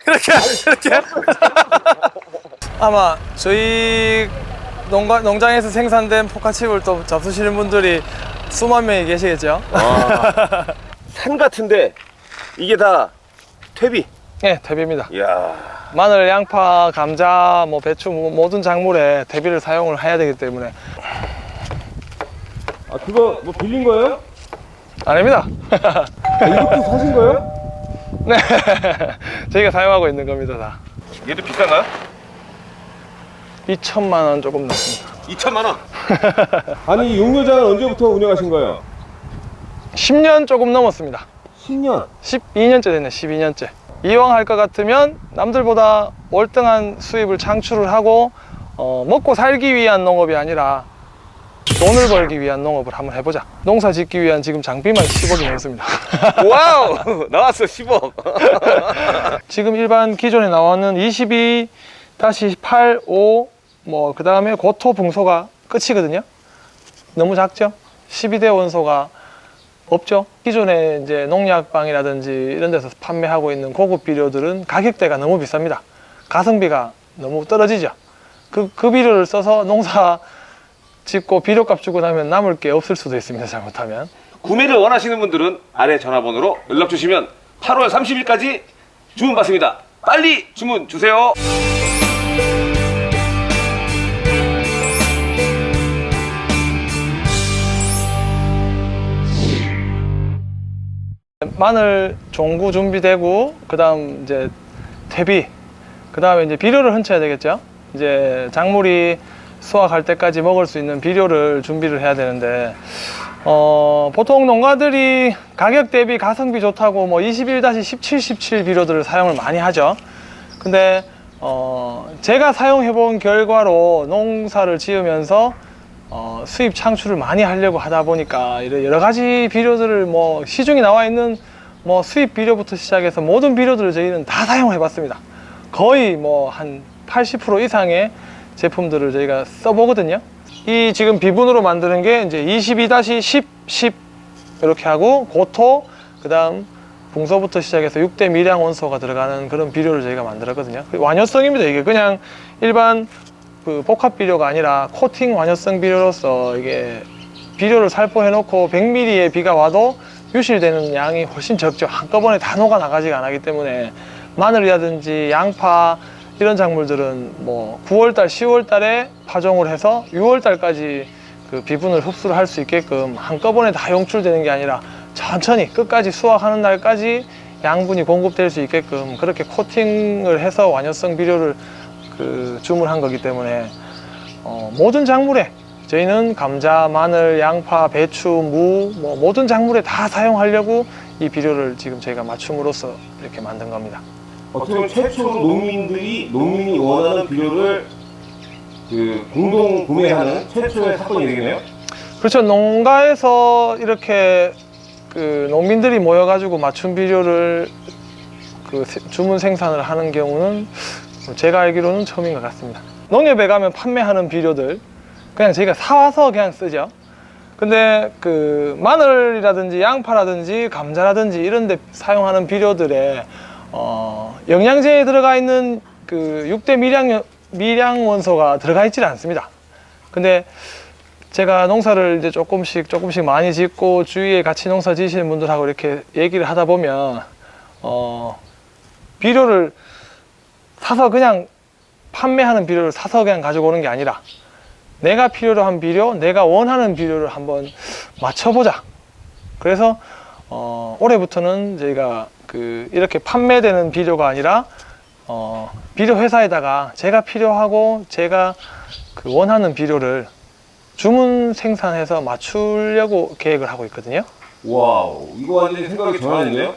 이렇게 아마 저희 농장에서 생산된 포카칩을 또 잡수시는 분들이 수만 명이 계시겠죠. 산 같은데 이게 다 퇴비? 네, 퇴비입니다. 이야. 마늘, 양파, 감자, 뭐 배추, 모든 작물에 퇴비를 사용을 해야 되기 때문에. 아, 그거 뭐 빌린 거예요? 아닙니다. 이것도 사신 거예요? 네, 저희가 사용하고 있는 겁니다. 다 얘도 비싼가요? 2천만 원 조금 넘습니다. 2천만 원. 아니, 이 용료장은 언제부터 운영하신 거예요? 10년 조금 넘었습니다. 10년. 12년째 됐네. 12년째. 이왕 할 것 같으면 남들보다 월등한 수입을 창출을 하고 먹고 살기 위한 농업이 아니라 돈을 벌기 위한 농업을 한번 해보자. 농사 짓기 위한 지금 장비만 10억이 넘습니다. 와우, 나왔어. 10억. 지금 일반 기존에 나오는 22-8, 5, 뭐 그 다음에 고토 붕소가 끝이거든요. 너무 작죠? 12대 원소가 없죠. 기존에 이제 농약방이라든지 이런 데서 판매하고 있는 고급 비료들은 가격대가 너무 비쌉니다. 가성비가 너무 떨어지죠. 그 비료를 써서 농사 짓고 비료값 주고 나면 남을 게 없을 수도 있습니다. 잘못하면. 구매를 원하시는 분들은 아래 전화번호로 연락 주시면 8월 30일까지 주문 받습니다. 빨리 주문 주세요. 마늘 종구 준비되고, 그 다음 이제 퇴비, 그 다음에 이제 비료를 얹혀야 되겠죠. 이제 작물이 수확할 때까지 먹을 수 있는 비료를 준비를 해야 되는데, 보통 농가들이 가격 대비 가성비 좋다고 뭐 21-17, 17 비료들을 사용을 많이 하죠. 근데 제가 사용해 본 결과로 농사를 지으면서 수입 창출을 많이 하려고 하다 보니까 여러 가지 비료들을 뭐 시중에 나와 있는 뭐 수입 비료부터 시작해서 모든 비료들을 저희는 다 사용해 봤습니다. 거의 뭐 한 80% 이상의 제품들을 저희가 써보거든요. 이 지금 비분으로 만드는 게 이제 22-10, 10 이렇게 하고 고토, 그 다음 붕소부터 시작해서 6대 미량 원소가 들어가는 그런 비료를 저희가 만들었거든요. 완효성입니다. 이게 그냥 일반 그 복합 비료가 아니라 코팅 완효성 비료로서 이게 비료를 살포해 놓고 100ml의 비가 와도 유실되는 양이 훨씬 적죠. 한꺼번에 다 녹아 나가지가 않기 때문에 마늘이라든지 양파 이런 작물들은 뭐 9월달, 10월달에 파종을 해서 6월달까지 그 비분을 흡수를 할 수 있게끔 한꺼번에 다 용출되는 게 아니라 천천히 끝까지 수확하는 날까지 양분이 공급될 수 있게끔 그렇게 코팅을 해서 완효성 비료를 주문한 거기 때문에 모든 작물에 저희는 감자, 마늘, 양파, 배추, 무 뭐 모든 작물에 다 사용하려고 이 비료를 지금 저희가 맞춤으로써 이렇게 만든 겁니다. 어떻게 보면 최초로 농민이 원하는 비료를 공동 구매하는 최초의 사건이 되겠네요. 그렇죠. 농가에서 이렇게 농민들이 모여가지고 맞춤 비료를 주문 생산을 하는 경우는 제가 알기로는 처음인 것 같습니다. 농협에 가면 판매하는 비료들 그냥 저희가 사와서 그냥 쓰죠. 근데 마늘이라든지 양파라든지 감자라든지 이런 데 사용하는 비료들에 영양제에 들어가 있는 6대 미량 원소가 들어가 있지 않습니다. 근데 제가 농사를 이제 조금씩 많이 짓고 주위에 같이 농사 지시는 분들하고 이렇게 얘기를 하다 보면 비료를 사서 그냥 판매하는 비료를 사서 그냥 가지고 오는 게 아니라 내가 필요로 한 비료, 내가 원하는 비료를 한번 맞춰보자. 그래서 올해부터는 저희가 이렇게 판매되는 비료가 아니라 비료 회사에다가 제가 필요하고 제가 원하는 비료를 주문 생산해서 맞추려고 계획을 하고 있거든요. 와우, 이거 완전히 생각이 전환했네요.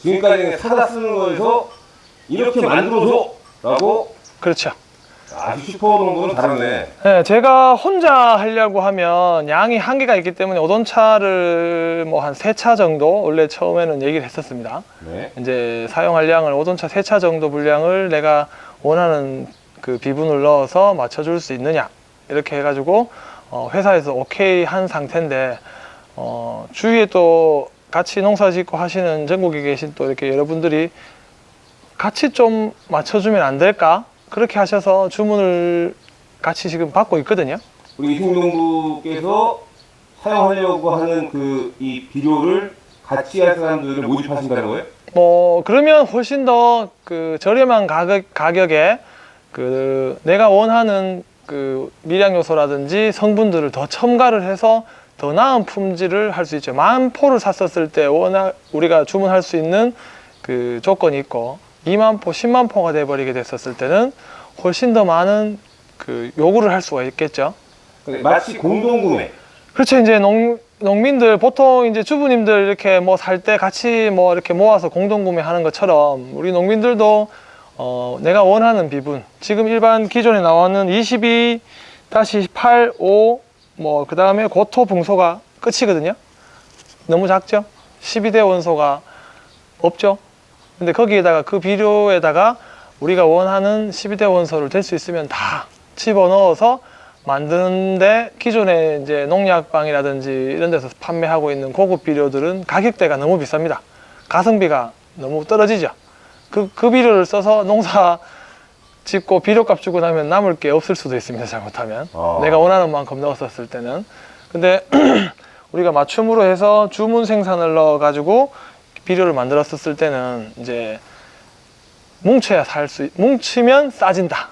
지금까지 사다 쓰는 거에서 이렇게 만들어줘 라고. 그렇죠. 아주 슈퍼농부는 다르네. 네, 제가 혼자 하려고 하면 양이 한계가 있기 때문에 오돈차를 뭐 한 3차 정도 원래 처음에는 얘기를 했었습니다. 네. 이제 사용할 양을 오돈차 3차 정도 분량을 내가 원하는 비분을 넣어서 맞춰줄 수 있느냐 이렇게 해가지고 회사에서 오케이 한 상태인데 주위에 또 같이 농사 짓고 하시는 전국에 계신 또 이렇게 여러분들이 같이 좀 맞춰주면 안 될까? 그렇게 하셔서 주문을 같이 지금 받고 있거든요. 우리 이승용부께서 사용하려고 하는 이 비료를 같이 할 사람들을 모집하신다는 거예요? 그러면 훨씬 더 그 저렴한 가격에 그 내가 원하는 그 미량 요소라든지 성분들을 더 첨가를 해서 더 나은 품질을 할 수 있죠. 10,000포를 샀었을 때 우리가 주문할 수 있는 그 조건이 있고 20,000포, 100,000포가 돼버리게 됐었을 때는 훨씬 더 많은 그 요구를 할 수가 있겠죠. 마치 공동구매. 그렇죠. 이제 농민들 보통 이제 주부님들 이렇게 뭐 살 때 같이 뭐 이렇게 모아서 공동구매하는 것처럼 우리 농민들도 내가 원하는 비분, 지금 일반 기존에 나오는 22-8, 5, 뭐 그 다음에 고토 붕소가 끝이거든요. 너무 작죠. 12대 원소가 없죠. 근데 거기에다가 그 비료에다가 우리가 원하는 12대 원소를 될 수 있으면 다 집어넣어서 만드는데, 기존에 이제 농약방이라든지 이런 데서 판매하고 있는 고급 비료들은 가격대가 너무 비쌉니다. 가성비가 너무 떨어지죠. 그 비료를 써서 농사 짓고 비료값 주고 나면 남을 게 없을 수도 있습니다. 잘못하면. 내가 원하는 만큼 넣었었을 때는. 근데 우리가 맞춤으로 해서 주문 생산을 넣어 가지고 비료를 만들었었을 때는 이제 뭉치면 싸진다.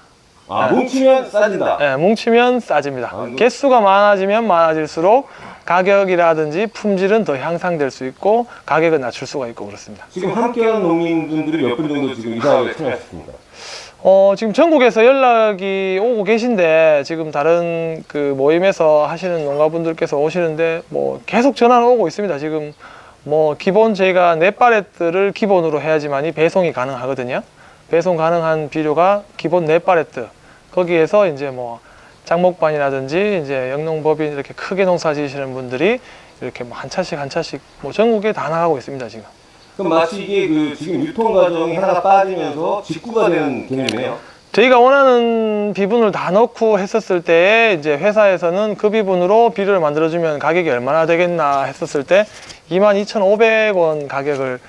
뭉치면 싸진다. 네, 뭉치면 싸집니다. 개수가 많아지면 많아질수록 가격이라든지 품질은 더 향상될 수 있고 가격은 낮출 수가 있고 그렇습니다. 지금 함께하는 농민분들이 몇 분 정도 지금 이 사업에 참여하셨습니까? 지금 전국에서 연락이 오고 계신데, 지금 다른 그 모임에서 하시는 농가분들께서 오시는데 뭐 계속 전화는 오고 있습니다. 지금 뭐 기본 저희가 4팔레트를 기본으로 해야지만이 배송이 가능하거든요. 배송 가능한 비료가 기본 4팔레트. 거기에서 이제 뭐 장목반이라든지 이제 영농법인 이렇게 크게 농사 지으시는 분들이 이렇게 뭐 한 차씩 뭐 전국에 다 나가고 있습니다, 지금. 그럼 마치 이게 지금 유통 과정이 하나가 빠지면서 직구가 되는 개념이네요. 저희가 원하는 비분을 다 넣고 했었을 때 이제 회사에서는 그 비분으로 비료를 만들어주면 가격이 얼마나 되겠나 했었을 때 22,500원 가격을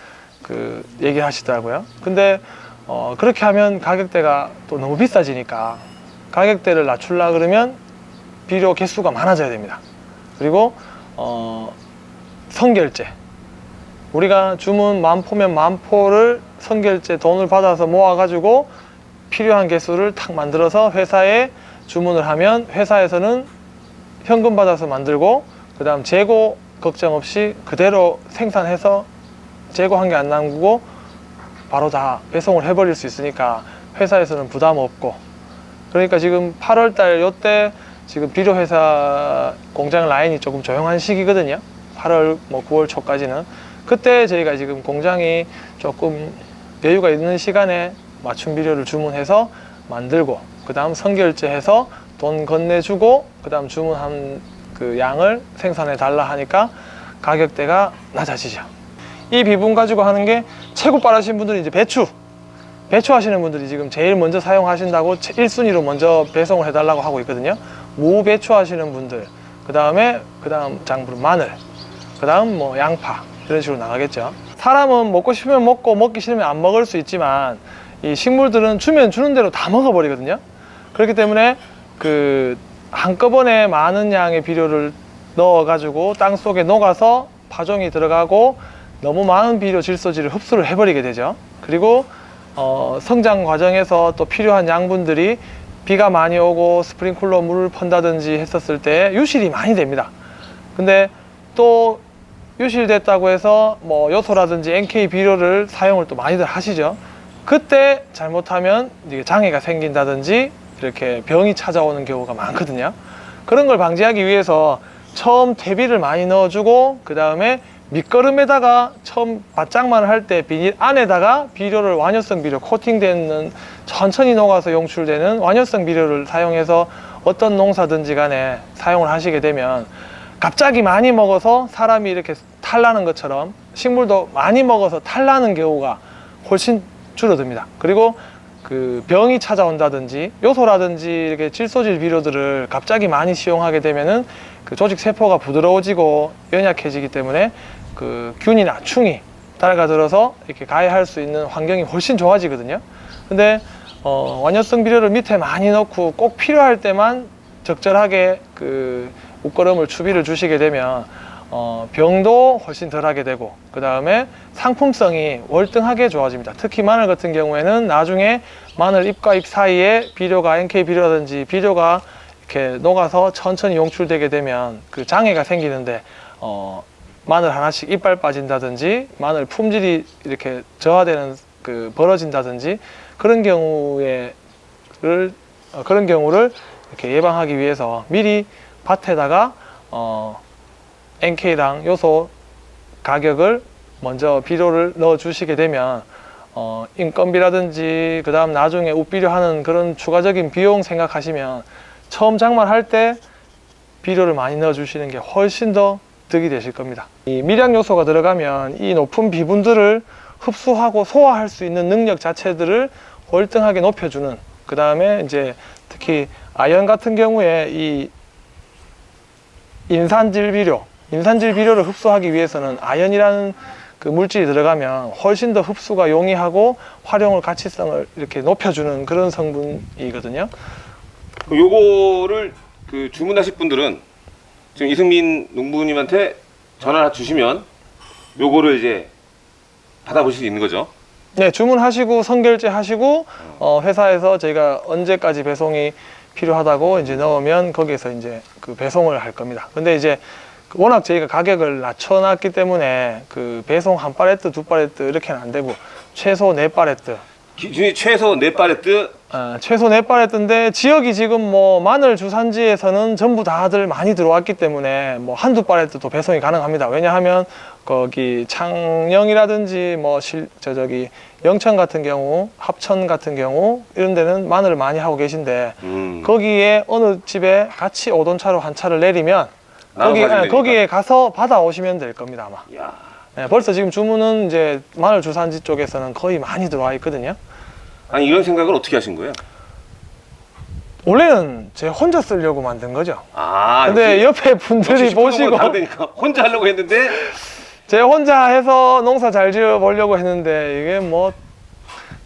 얘기를 하시더라고요. 근데 그렇게 하면 가격대가 또 너무 비싸지니까 가격대를 낮추려 그러면 비료 개수가 많아져야 됩니다. 그리고 선결제, 우리가 주문 10,000포면 10,000포를 선결제 돈을 받아서 모아가지고 필요한 개수를 탁 만들어서 회사에 주문을 하면 회사에서는 현금 받아서 만들고, 그 다음 재고 걱정 없이 그대로 생산해서 재고한 게 안 남고 바로 다 배송을 해버릴 수 있으니까 회사에서는 부담 없고. 그러니까 지금 8월달 요때 지금 비료회사 공장 라인이 조금 조용한 시기거든요. 8월 뭐 9월 초까지는. 그때 저희가 지금 공장이 조금 여유가 있는 시간에 맞춤 비료를 주문해서 만들고, 그 다음 선결제해서 돈 건네주고, 그 다음 주문한 그 양을 생산해 달라 하니까 가격대가 낮아지죠. 이 비분 가지고 하는 게 최고 빠르신 분들이 이제 배추 하시는 분들이 지금 제일 먼저 사용하신다고 1순위로 먼저 배송을 해달라고 하고 있거든요. 무 배추 하시는 분들, 그 다음 장분 마늘, 그 다음 뭐 양파, 이런 식으로 나가겠죠. 사람은 먹고 싶으면 먹고 먹기 싫으면 안 먹을 수 있지만 이 식물들은 주면 주는 대로 다 먹어버리거든요. 그렇기 때문에 한꺼번에 많은 양의 비료를 넣어가지고 땅 속에 녹아서 파종이 들어가고 너무 많은 비료 질소지를 흡수를 해버리게 되죠. 그리고 성장 과정에서 또 필요한 양분들이 비가 많이 오고 스프링클러 물을 펀다든지 했었을 때 유실이 많이 됩니다. 근데 또 유실됐다고 해서 뭐 요소라든지 NK 비료를 사용을 또 많이들 하시죠. 그때 잘못하면 이게 장애가 생긴다든지 이렇게 병이 찾아오는 경우가 많거든요. 그런 걸 방지하기 위해서 처음 퇴비를 많이 넣어주고, 그 다음에 밑거름에다가 처음 바짝만 할 때 비닐 안에다가 비료를, 완효성 비료, 코팅되는 천천히 녹아서 용출되는 완효성 비료를 사용해서 어떤 농사든지 간에 사용을 하시게 되면 갑자기 많이 먹어서 사람이 이렇게 탈나는 것처럼 식물도 많이 먹어서 탈나는 경우가 훨씬 줄어듭니다. 그리고 그 병이 찾아온다든지 요소라든지 이렇게 질소질 비료들을 갑자기 많이 시용하게 되면은 그 조직 세포가 부드러워지고 연약해지기 때문에 그 균이나 충이 달가들어서 이렇게 가해할 수 있는 환경이 훨씬 좋아지거든요. 근데 완효성 비료를 밑에 많이 넣고 꼭 필요할 때만 적절하게 그 옷걸음을 추비를 주시게 되면 병도 훨씬 덜하게 되고 그 다음에 상품성이 월등하게 좋아집니다. 특히 마늘 같은 경우에는 나중에 마늘 잎과 잎 사이에 비료가 NK 비료라든지 비료가 이렇게 녹아서 천천히 용출되게 되면 그 장애가 생기는데 마늘 하나씩 이빨 빠진다든지 마늘 품질이 이렇게 저하되는 그 벌어진다든지 그런 경우를 이렇게 예방하기 위해서 미리 밭에다가 NK랑 요소 가격을 먼저 비료를 넣어 주시게 되면 인건비라든지 그 다음 나중에 웃비료 하는 그런 추가적인 비용 생각하시면 처음 장만할 때 비료를 많이 넣어 주시는 게 훨씬 더 득이 되실 겁니다. 이 밀양 요소가 들어가면 이 높은 비분들을 흡수하고 소화할 수 있는 능력 자체들을 월등하게 높여주는, 그 다음에 이제 특히 아연 같은 경우에 이 인산질 비료를 흡수하기 위해서는 아연이라는 그 물질이 들어가면 훨씬 더 흡수가 용이하고 활용을 가치성을 이렇게 높여주는 그런 성분이거든요. 요거를 그 주문하실 분들은 지금 이승민 농부님한테 전화 주시면 요거를 이제 받아보실 수 있는 거죠? 네, 주문하시고 선결제 하시고 회사에서 저희가 언제까지 배송이 필요하다고 이제 넣으면 거기에서 이제 그 배송을 할 겁니다. 근데 이제 워낙 저희가 가격을 낮춰놨기 때문에 그 배송 한 팔레트, 두 팔레트 이렇게는 안 되고 최소 4팔레트. 기준이 최소 4팔레트. 최소 4팔레트인데 지역이 지금 뭐 마늘 주산지에서는 전부 다들 많이 들어왔기 때문에 뭐 한두 팔레트도 배송이 가능합니다. 왜냐하면 거기 창녕이라든지 뭐 저기 영천 같은 경우, 합천 같은 경우 이런 데는 마늘을 많이 하고 계신데 거기에 어느 집에 같이 오돈차로 한 차를 내리면 거기에 가서 받아오시면 될 겁니다, 아마. 야. 네, 벌써 지금 주문은 이제 마늘 주산지 쪽에서는 거의 많이 들어와 있거든요. 아니 이런 생각을 어떻게 하신 거예요? 원래는 제 혼자 쓰려고 만든 거죠. 근데 역시, 옆에 분들이 보시고 다르니까 혼자 하려고 했는데 제 혼자 해서 농사 잘 지어 보려고 했는데 이게 뭐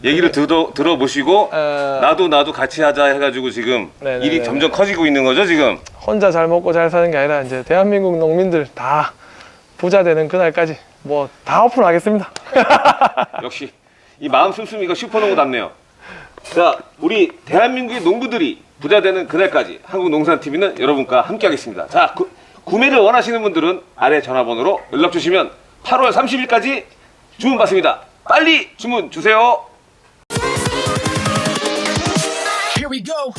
얘기를 들어보시고 나도 같이 하자 해가지고 지금 네네네. 일이 점점 커지고 있는 거죠 지금? 혼자 잘 먹고 잘 사는 게 아니라 이제 대한민국 농민들 다 부자 되는 그날까지 뭐 다 오픈하겠습니다. 역시 이 마음 씀씀이가 슈퍼농부답네요. 자, 우리 대한민국의 농부들이 부자 되는 그날까지 한국농산TV는 여러분과 함께 하겠습니다. 자, 구매를 원하시는 분들은 아래 전화번호로 연락 주시면 8월 30일까지 주문 받습니다. 빨리 주문 주세요. Here we go.